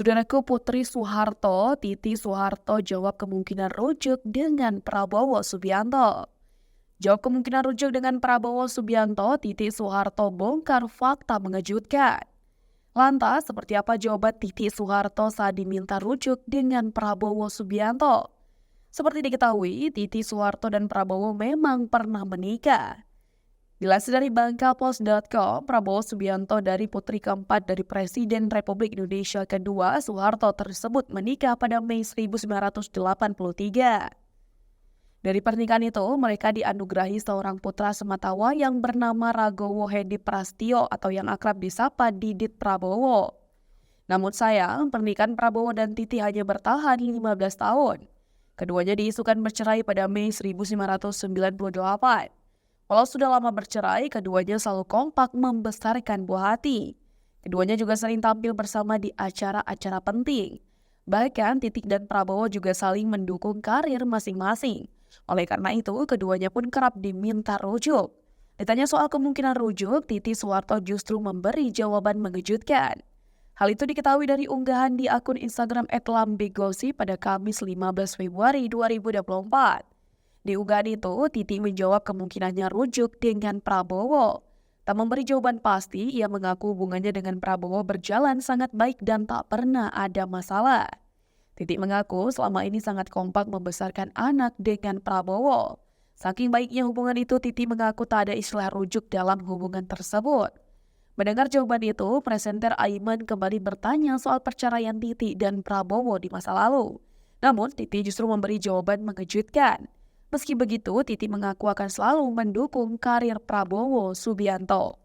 Saudaraku Putri Soeharto, Titi Soeharto jawab kemungkinan rujuk dengan Prabowo Subianto. Jawab kemungkinan rujuk dengan Prabowo Subianto, Titi Soeharto bongkar fakta mengejutkan. Lantas, seperti apa jawaban Titi Soeharto saat diminta rujuk dengan Prabowo Subianto? Seperti diketahui, Titi Soeharto dan Prabowo memang pernah menikah. Dilansir dari bangkapos.com, Prabowo Subianto dari putri keempat dari Presiden Republik Indonesia kedua, Soeharto tersebut menikah pada Mei 1983. Dari pernikahan itu, mereka dianugerahi seorang putra sematawa yang bernama Ragowo Hedi Prastio atau yang akrab disapa Didit Prabowo. Namun sayang, pernikahan Prabowo dan Titi hanya bertahan 15 tahun. Keduanya diisukan bercerai pada Mei 1998. Walau sudah lama bercerai, keduanya selalu kompak membesarkan buah hati. Keduanya juga sering tampil bersama di acara-acara penting. Bahkan Titik dan Prabowo juga saling mendukung karir masing-masing. Oleh karena itu, keduanya pun kerap diminta rujuk. Ditanya soal kemungkinan rujuk, Titi Soeharto justru memberi jawaban mengejutkan. Hal itu diketahui dari unggahan di akun Instagram @lambegosi pada Kamis 15 Februari 2024. Di unggahan itu, Titi menjawab kemungkinannya rujuk dengan Prabowo. Tak memberi jawaban pasti, ia mengaku hubungannya dengan Prabowo berjalan sangat baik dan tak pernah ada masalah. Titi mengaku selama ini sangat kompak membesarkan anak dengan Prabowo. Saking baiknya hubungan itu, Titi mengaku tak ada istilah rujuk dalam hubungan tersebut. Mendengar jawaban itu, presenter Aiman kembali bertanya soal perceraian Titi dan Prabowo di masa lalu. Namun, Titi justru memberi jawaban mengejutkan. Meski begitu, Titi mengaku akan selalu mendukung karir Prabowo Subianto.